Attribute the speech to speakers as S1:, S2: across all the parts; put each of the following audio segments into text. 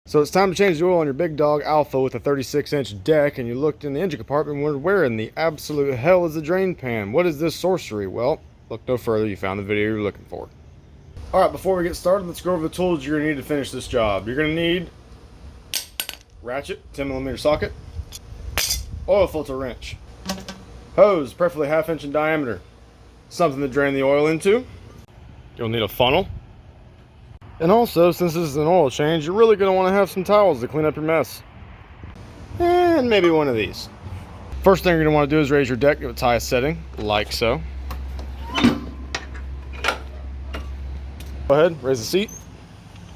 S1: So it's time to change the oil on your big dog Alpha with a 36-inch deck, and you looked in the engine compartment and wondered, where in the absolute hell is the drain pan? What is this sorcery? Well, look no further, you found the video you're looking for. Alright, before we get started, let's go over the tools you're going to need to finish this job. You're going to need ratchet, 10mm socket, oil filter wrench, hose, preferably 1/2 inch in diameter, something to drain the oil into. You'll need a funnel. And also, since this is an oil change, you're really going to want to have some towels to clean up your mess. And maybe one of these. First thing you're going to want to do is raise your deck to its highest setting, like so. Go ahead, raise the seat.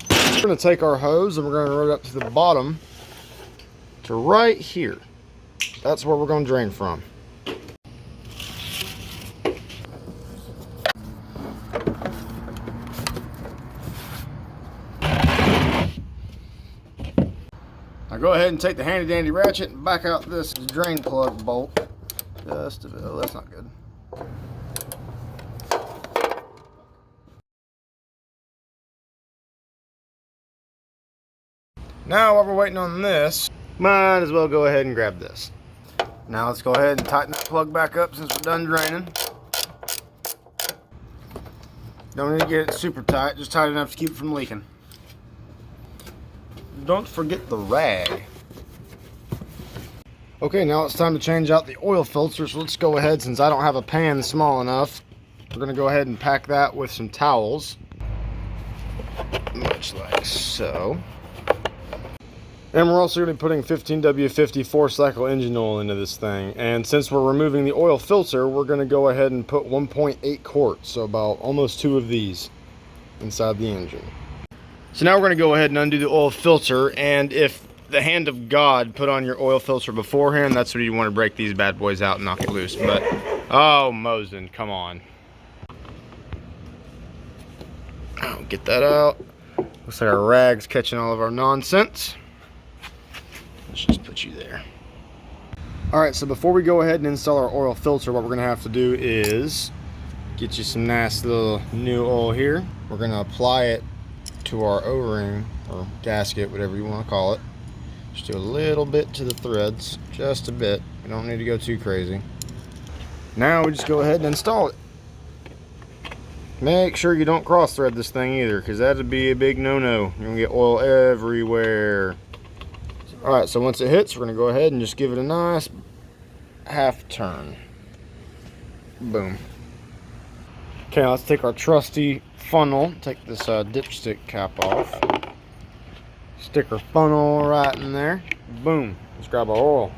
S1: We're going to take our hose and we're going to run it up to the bottom to right here. That's where we're going to drain from. Now go ahead and take the handy dandy ratchet and back out this drain plug bolt. Just a bit. Oh, that's not good. Now while we're waiting on this, might as well go ahead and grab this. Now let's go ahead and tighten that plug back up since we're done draining. Don't need to get it super tight, just tight enough to keep it from leaking. Don't forget the rag. Okay, now it's time to change out the oil filter, so let's go ahead, since I don't have a pan small enough, we're going to go ahead and pack that with some towels. Much like so. And we're also going to be putting 15W50 4-cycle engine oil into this thing. And since we're removing the oil filter, we're going to go ahead and put 1.8 quarts, so about almost 2 of these inside the engine. So now we're going to go ahead and undo the oil filter, and if the hand of God put on your oil filter beforehand, that's when you want to break these bad boys out and knock it loose. But, oh, Mosin, come on. Oh, get that out. Looks like our rag's catching all of our nonsense. Let's just put you there. Alright, so before we go ahead and install our oil filter, what we're going to have to do is get you some nice little new oil here. We're going to apply it to our O-ring or gasket, whatever you want to call it. Just do a little bit to the threads, just a bit. You don't need to go too crazy. Now we just go ahead and install it. Make sure you don't cross thread this thing either, because that'd be a big no-no. You're gonna get oil everywhere. Alright, so once it hits, we're gonna go ahead and just give it a nice half turn. Boom. Okay, let's take our trusty funnel, take this dipstick cap off, stick our funnel right in there, boom, let's grab our oil.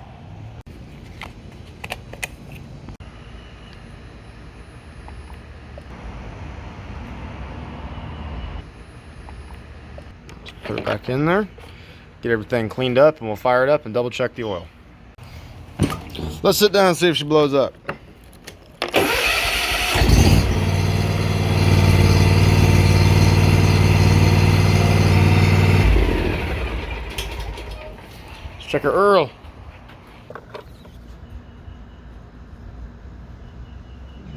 S1: Let's put it back in there, get everything cleaned up, and we'll fire it up and double check the oil. Let's sit down and see if she blows up. Check her Earl.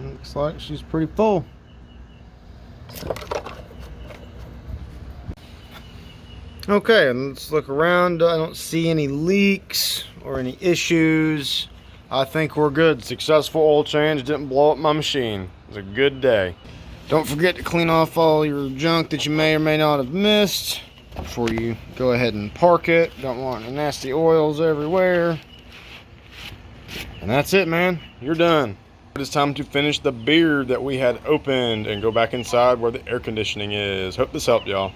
S1: Looks like she's pretty full. Okay, and let's look around. I don't see any leaks or any issues. I think we're good. Successful oil change, didn't blow up my machine. It was a good day. Don't forget to clean off all your junk that you may or may not have missed before you go ahead and park it. Don't want any nasty oils everywhere. And that's it, man. You're done. It is time to finish the beer that we had opened and go back inside where the air conditioning is. Hope this helped, y'all.